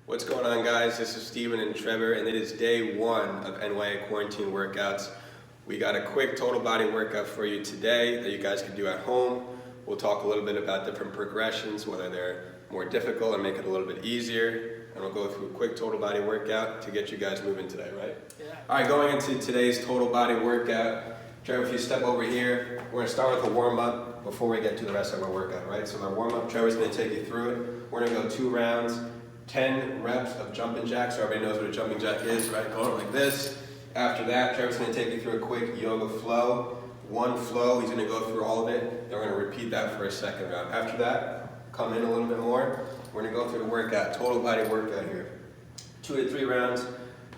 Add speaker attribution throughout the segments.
Speaker 1: What's going on, guys? This is Steven and Trevor, and it is day one of NYA quarantine workouts. We got a quick total body workout for you today that you guys can do at home. We'll talk a little bit about different progressions, whether they're more difficult and make it a little bit easier, and we'll go through a quick total body workout to get you guys moving today, right?
Speaker 2: Yeah.
Speaker 1: All right, going into today's total body workout, Trevor, if you step over here, we're going to start with a warm-up before we get to the rest of our workout, right? So our warm-up, Trevor's going to take you through it. We're going to go 2 rounds. 10 reps of jumping jacks, so everybody knows what a jumping jack is, right? Going like this. After that, Trevor's going to take you through a quick yoga flow. One flow, he's going to go through all of it. Then we're going to repeat that for a second round. After that, come in a little bit more. We're going to go through the workout, total body workout here. 2 to 3 rounds.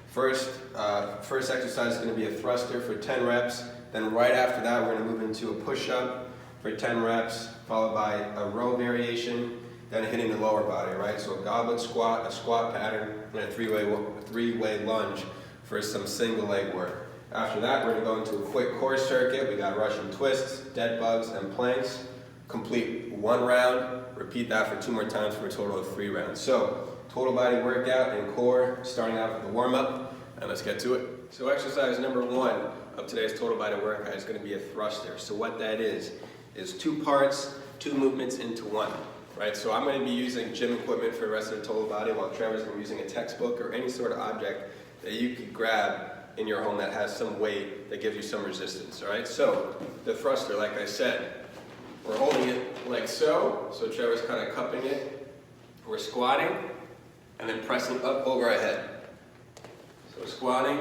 Speaker 1: First exercise is going to be a thruster for 10 reps. Then right after that, we're going to move into a push-up for 10 reps, followed by a row variation. Then hitting the lower body, right? So a goblet squat, a squat pattern, and a three-way lunge for some single leg work. After that, we're gonna go into a quick core circuit. We got Russian twists, dead bugs, and planks. Complete 1 round, repeat that for 2 more times for a total of 3 rounds. So, total body workout and core, starting out with the warm-up, and let's get to it. So exercise number 1 of today's total body workout is gonna be a thruster. So what that is 2 parts, 2 movements into 1. Right, so I'm going to be using gym equipment for the rest of the total body, while Trevor's going to be using a textbook or any sort of object that you could grab in your home that has some weight that gives you some resistance. All right, so the thruster, like I said, we're holding it like so. So Trevor's kind of cupping it. We're squatting and then pressing up over our head. So squatting,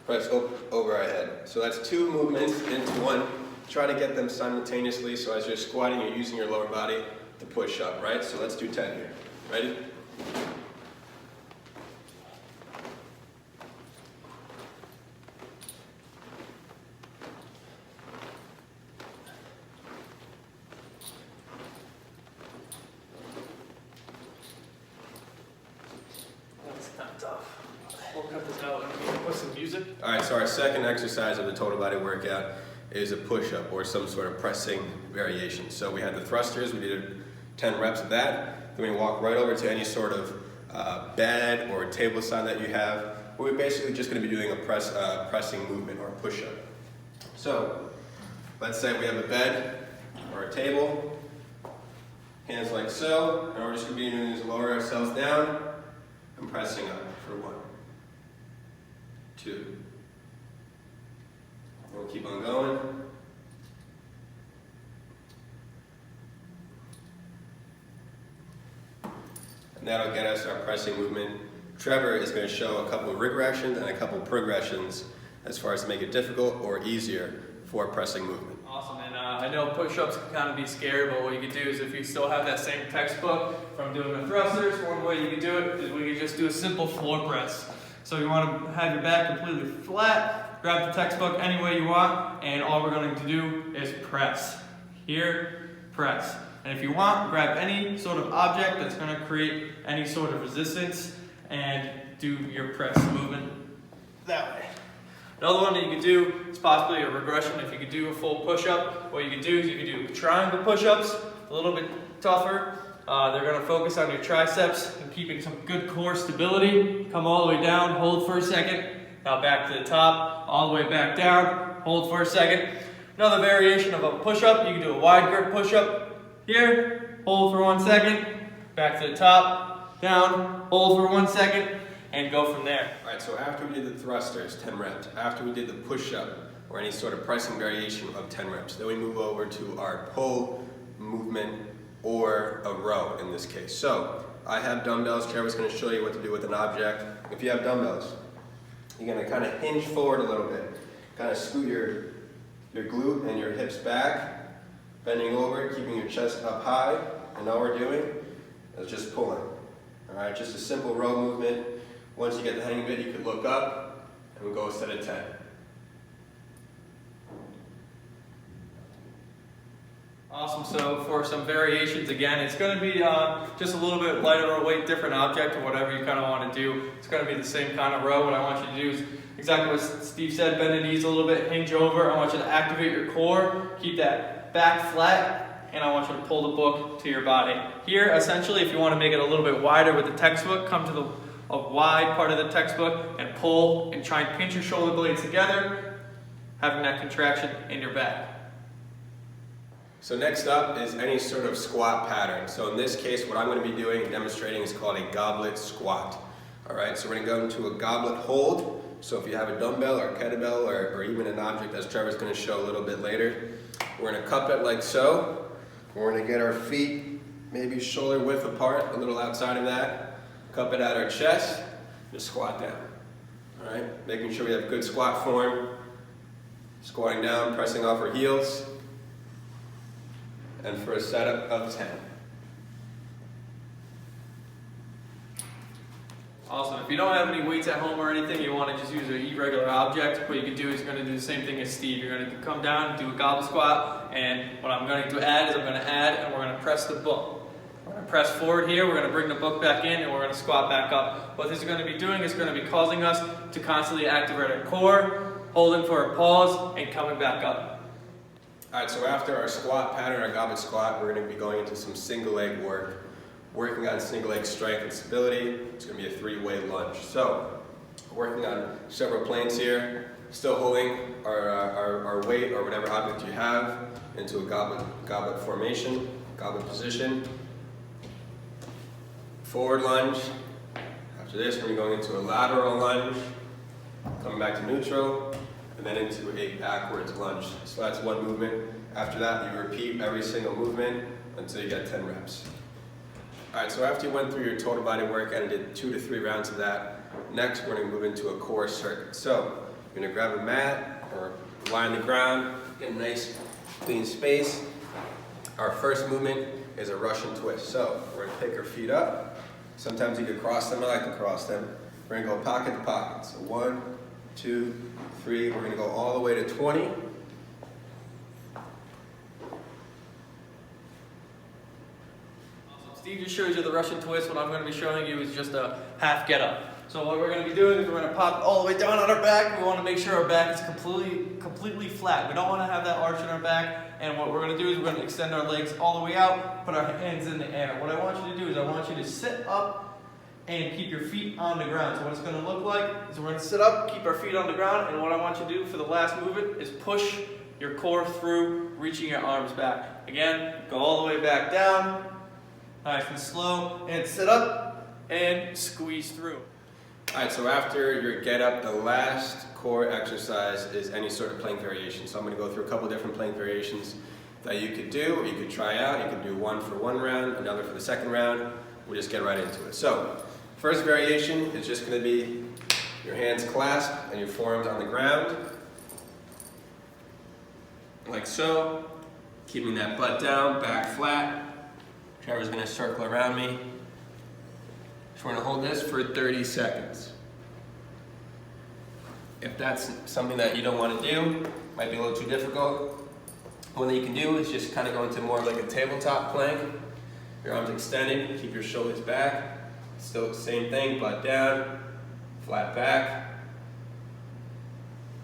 Speaker 1: press up over our head. So that's 2 movements into 1. Try to get them simultaneously. So as you're squatting, you're using your lower body to push up, right? So let's do 10 here. Ready?
Speaker 2: That's kind of tough. We'll cut this out and put some music.
Speaker 1: All right, so our second exercise of the total body workout is a push-up or some sort of pressing variation. So we had the thrusters, we did 10 reps of that. Then we walk right over to any sort of bed or table side that you have. We're basically just going to be doing a pressing movement or a push-up. So let's say we have a bed or a table, hands like so, and we're just going to be doing is lower ourselves down and pressing up for 1, 2. We'll keep on going. And that'll get us our pressing movement. Trevor is going to show a couple of regressions and a couple of progressions as far as to make it difficult or easier for pressing movement.
Speaker 2: Awesome, and I know push-ups can kind of be scary, but what you can do is if you still have that same textbook from doing the thrusters, one way you can do it is we can just do a simple floor press. So you want to have your back completely flat, grab the textbook any way you want, and all we're going to do is press. Here, press. And if you want, grab any sort of object that's going to create any sort of resistance and do your press movement that way. Another one that you can do is possibly a regression. If you could do a full push-up, what you can do is you can do triangle push-ups, a little bit tougher. They're going to focus on your triceps and keeping some good core stability. Come all the way down, hold for a second. Now back to the top, all the way back down, hold for a second. Another variation of a push-up, you can do a wide grip push-up. Here, hold for 1 second, back to the top, down, hold for 1 second, and go from there.
Speaker 1: All right, so after we did the thrusters, 10 reps, after we did the push-up or any sort of pressing variation of 10 reps, then we move over to our pull movement or a row in this case. So I have dumbbells. Trevor's going to show you what to do with an object. If you have dumbbells, you're going to kind of hinge forward a little bit, kind of scoot your glute and your hips back, bending over, keeping your chest up high, and all we're doing is just pulling. All right, just a simple row movement. Once you get the hang of it, you could look up, and we'll go a set of 10.
Speaker 2: Awesome, so for some variations, again, it's going to be just a little bit lighter of a weight, different object, or whatever you kind of want to do. It's going to be the same kind of row. What I want you to do is exactly what Steve said, bend the knees a little bit, hinge over. I want you to activate your core, keep that back flat, and I want you to pull the book to your body. Here, essentially, if you want to make it a little bit wider with the textbook, come to a wide part of the textbook and pull and try and pinch your shoulder blades together, having that contraction in your back.
Speaker 1: So next up is any sort of squat pattern. So in this case, what I'm going to be doing and demonstrating is called a goblet squat. All right, so we're going to go into a goblet hold. So if you have a dumbbell or a kettlebell or even an object, as Trevor's going to show a little bit later, we're going to cup it like so. We're going to get our feet maybe shoulder width apart, a little outside of that. Cup it at our chest, just squat down. All right, making sure we have good squat form. Squatting down, pressing off our heels. And for a setup of 10.
Speaker 2: Awesome. If you don't have any weights at home or anything, you want to just use an irregular object, what you can do is you're going to do the same thing as Steve. You're going to come down, do a goblet squat, and what I'm going to add is I'm going to add and we're going to press the book. We're going to press forward here, we're going to bring the book back in, and we're going to squat back up. What this is going to be doing is going to be causing us to constantly activate our core, holding for a pause, and coming back up.
Speaker 1: Alright, so after our squat pattern, our goblet squat, we're going to be going into some single leg work. Working on single leg strength and stability. It's going to be a 3-way lunge. So, working on several planes here, still holding our weight or whatever object you have into a goblet formation, goblet position. Forward lunge. After this, we're going into a lateral lunge, coming back to neutral, and then into a backwards lunge. So that's one movement. After that, you repeat every single movement until you get 10 reps. Alright, so after you went through your total body work and did 2 to 3 rounds of that, next we're going to move into a core circuit. So, you're going to grab a mat or lie on the ground, get a nice clean space. Our first movement is a Russian twist. So, we're going to pick our feet up. Sometimes you can cross them, I like to cross them. We're going to go pocket to pocket. So 1, 2, 3, we're going to go all the way to 20.
Speaker 2: Steve just showed you the Russian twist. What I'm going to be showing you is just a half get up. So what we're going to be doing is we're going to pop all the way down on our back. We want to make sure our back is completely flat. We don't want to have that arch in our back. And what we're going to do is we're going to extend our legs all the way out, put our hands in the air. What I want you to do is I want you to sit up and keep your feet on the ground. So what it's going to look like is we're going to sit up, keep our feet on the ground, and what I want you to do for the last movement is push your core through, reaching your arms back. Again, go all the way back down. Nice and slow, and sit up and squeeze through.
Speaker 1: Alright, so after your get up, the last core exercise is any sort of plank variation. So I'm going to go through a couple different plank variations that you could do, or you could try out. You could do one for one round, another for the second round. We'll just get right into it. So, first variation is just going to be your hands clasped and your forearms on the ground. Like so. Keeping that butt down, back flat. Trevor's going to circle around me. So we're going to hold this for 30 seconds. If that's something that you don't want to do, might be a little too difficult, one that you can do is just kind of go into more of like a tabletop plank. Your arms extended, keep your shoulders back. Still the same thing, butt down, flat back.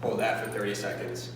Speaker 1: Hold that for 30 seconds.